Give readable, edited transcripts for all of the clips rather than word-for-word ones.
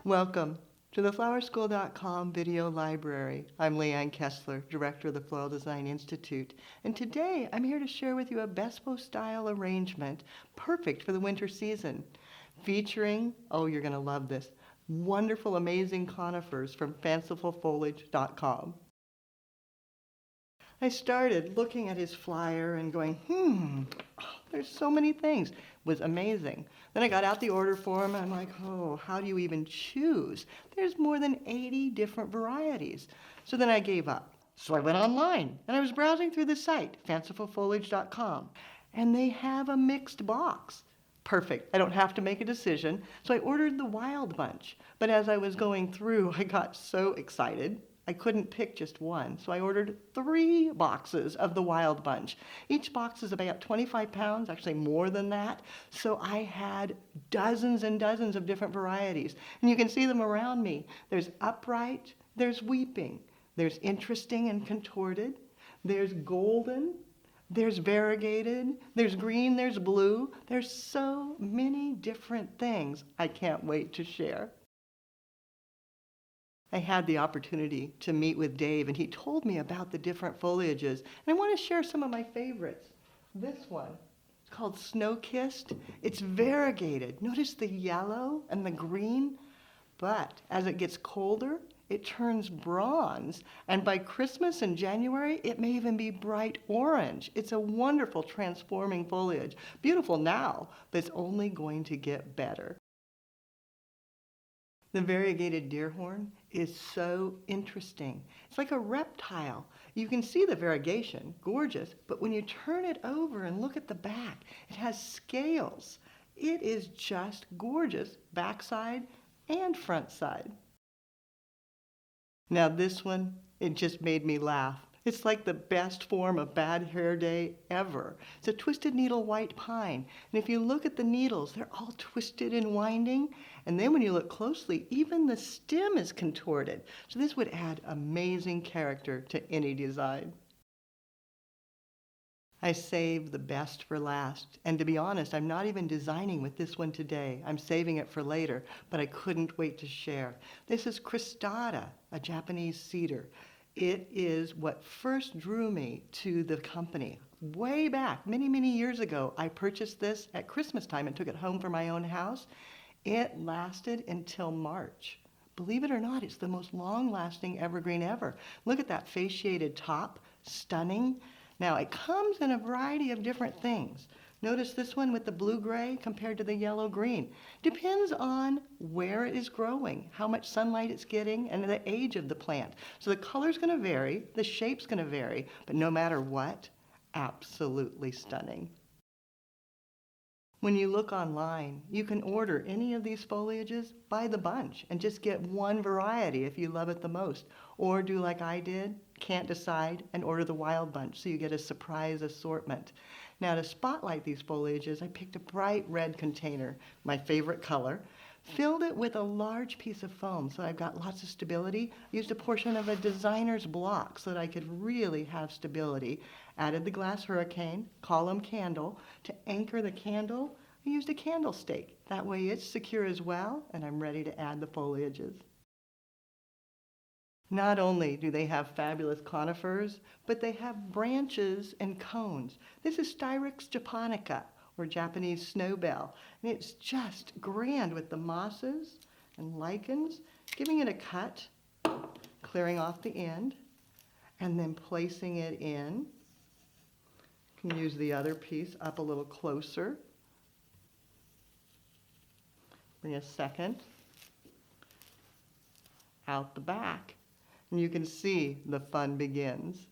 Welcome to the flowerschool.com video library. I'm Leanne Kessler, director of the Floral Design Institute, and today I'm here to share with you a Bespo style arrangement perfect for the winter season, featuring, oh, you're going to love this, wonderful, amazing conifers from fancifulfoliage.com. I started looking at his flyer and going, there's so many things. It was amazing. Then I got out the order form and I'm like, oh, how do you even choose? There's more than 80 different varieties. So then I gave up. So I went online and I was browsing through the site, fancifulfoliage.com, and they have a mixed box. Perfect. I don't have to make a decision. So I ordered the wild bunch. But as I was going through, I got so excited. I couldn't pick just one, so I ordered 3 boxes of the wild bunch. Each box is about 25 pounds, actually more than that. So I had dozens and dozens of different varieties. And you can see them around me. There's upright, there's weeping, there's interesting and contorted, there's golden, there's variegated, there's green, there's blue. There's so many different things I can't wait to share. I had the opportunity to meet with Dave, and he told me about the different foliages. And I want to share some of my favorites. This one, it's called Snow-Kissed. It's variegated. Notice the yellow and the green. But as it gets colder, it turns bronze. And by Christmas and January, it may even be bright orange. It's a wonderful transforming foliage. Beautiful now, but it's only going to get better. The variegated deerhorn is so interesting. It's like a reptile. You can see the variegation, gorgeous, but when you turn it over and look at the back, it has scales. It is just gorgeous, backside and front side. Now this one, it just made me laugh. It's like the best form of bad hair day ever. It's a twisted needle white pine. And if you look at the needles, they're all twisted and winding. And then when you look closely, even the stem is contorted. So this would add amazing character to any design. I saved the best for last. And to be honest, I'm not even designing with this one today. I'm saving it for later, but I couldn't wait to share. This is cristata, a Japanese cedar. It is what first drew me to the company. Way back, many, many years ago, I purchased this at Christmas time and took it home for my own house. It lasted until March. Believe it or not, it's the most long-lasting evergreen ever. Look at that fasciated top, stunning. Now, it comes in a variety of different things. Notice this one with the blue-gray compared to the yellow-green. Depends on where it is growing, how much sunlight it's getting, and the age of the plant. So the color's going to vary, the shape's going to vary, but no matter what, absolutely stunning. When you look online, you can order any of these foliages by the bunch and just get one variety if you love it the most. Or do like I did, can't decide, and order the wild bunch so you get a surprise assortment. Now to spotlight these foliages, I picked a bright red container, my favorite color, filled it with a large piece of foam so I've got lots of stability. Used a portion of a designer's block so that I could really have stability. Added the glass hurricane, column candle. To anchor the candle, I used a candlestick. That way it's secure as well, and I'm ready to add the foliages. Not only do they have fabulous conifers, but they have branches and cones. This is Styrix japonica, or Japanese snowbell. And it's just grand with the mosses and lichens, giving it a cut, clearing off the end, and then placing it in. You can use the other piece up a little closer. Bring a second out the back. And you can see the fun begins.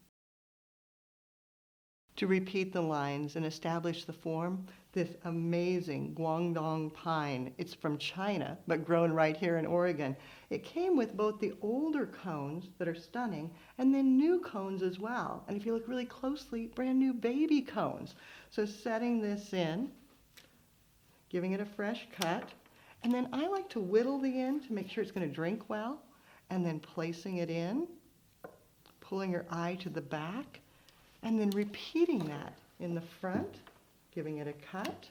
To repeat the lines and establish the form, this amazing Guangdong pine. It's from China, but grown right here in Oregon. It came with both the older cones that are stunning and then new cones as well. And if you look really closely, brand new baby cones. So setting this in, giving it a fresh cut, and then I like to whittle the end to make sure it's going to drink well, and then placing it in, pulling your eye to the back, and then repeating that in the front, giving it a cut,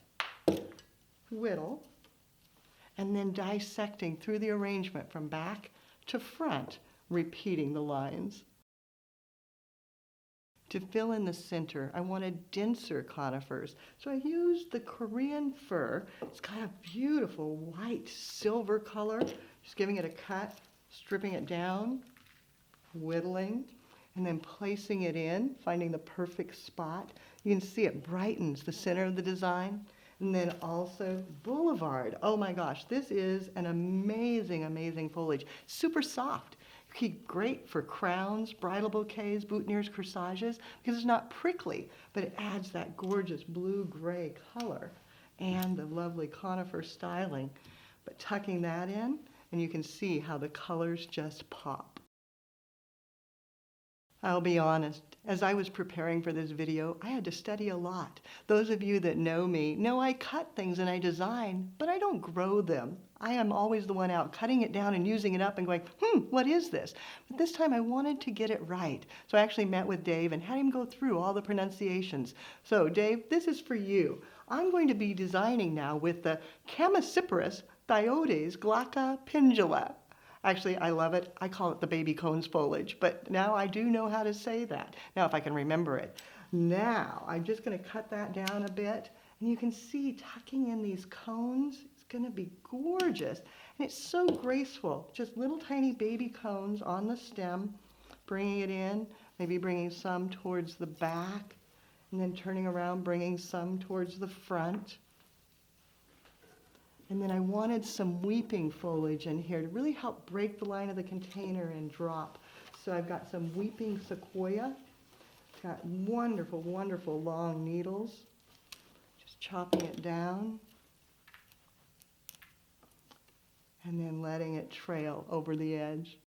whittle, and then dissecting through the arrangement from back to front, repeating the lines. To fill in the center, I wanted denser conifers, so I used the Korean fir. It's got a beautiful white silver color. Just giving it a cut, stripping it down, whittling, and then placing it in, finding the perfect spot. You can see it brightens the center of the design. And then also Boulevard. Oh my gosh, this is an amazing, amazing foliage. Super soft. Great for crowns, bridal bouquets, boutonnieres, corsages, because it's not prickly, but it adds that gorgeous blue-gray color and the lovely conifer styling. But tucking that in, and you can see how the colors just pop. I'll be honest, as I was preparing for this video, I had to study a lot. Those of you that know me know I cut things and I design, but I don't grow them. I am always the one out cutting it down and using it up and going, what is this? But this time I wanted to get it right. So I actually met with Dave and had him go through all the pronunciations. So Dave, this is for you. I'm going to be designing now with the Chamaecyparis Thiodes glauca pendula. Actually, I love it. I call it the baby cones foliage, but now I do know how to say that. Now, if I can remember it. Now, I'm just going to cut that down a bit, and you can see tucking in these cones, it's going to be gorgeous. And it's so graceful. Just little tiny baby cones on the stem, bringing it in, maybe bringing some towards the back, and then turning around, bringing some towards the front. And then I wanted some weeping foliage in here to really help break the line of the container and drop. So I've got some weeping sequoia. Got wonderful, wonderful long needles. Just chopping it down. And then letting it trail over the edge.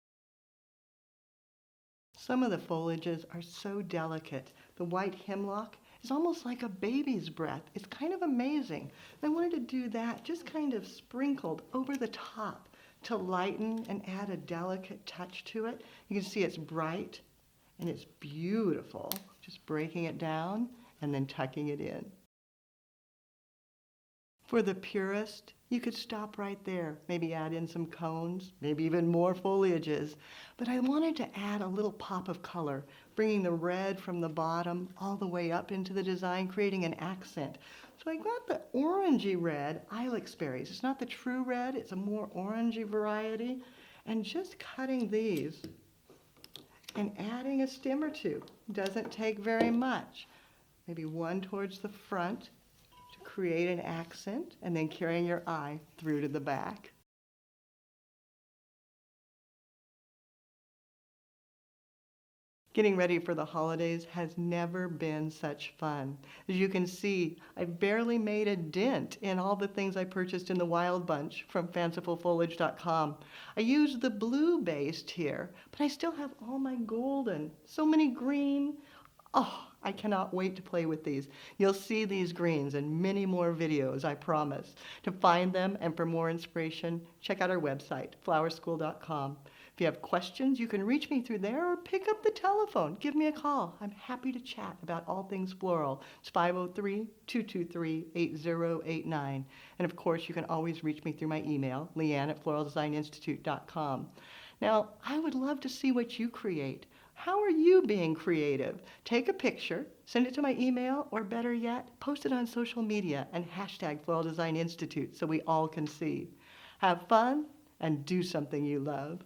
Some of the foliages are so delicate. The white hemlock is almost like a baby's breath. It's kind of amazing. I wanted to do that just kind of sprinkled over the top to lighten and add a delicate touch to it. You can see it's bright and it's beautiful. Just breaking it down and then tucking it in. For the purist, you could stop right there, maybe add in some cones, maybe even more foliages. But I wanted to add a little pop of color, bringing the red from the bottom all the way up into the design, creating an accent. So I got the orangey red ilex berries. It's not the true red, it's a more orangey variety. And just cutting these and adding a stem or two. Doesn't take very much. Maybe one towards the front, create an accent, and then carrying your eye through to the back. Getting ready for the holidays has never been such fun. As you can see, I barely made a dent in all the things I purchased in the Wild Bunch from fancifulfoliage.com. I used the blue based here, but I still have all my golden, so many green. Oh, I cannot wait to play with these. You'll see these greens in many more videos, I promise. To find them and for more inspiration, check out our website, flowerschool.com. If you have questions, you can reach me through there or pick up the telephone. Give me a call. I'm happy to chat about all things floral. It's 503-223-8089. And of course, you can always reach me through my email, Leanne at floraldesigninstitute.com. Now, I would love to see what you create. How are you being creative? Take a picture, send it to my email, or better yet, post it on social media and hashtag Floral Design Institute so we all can see. Have fun and do something you love.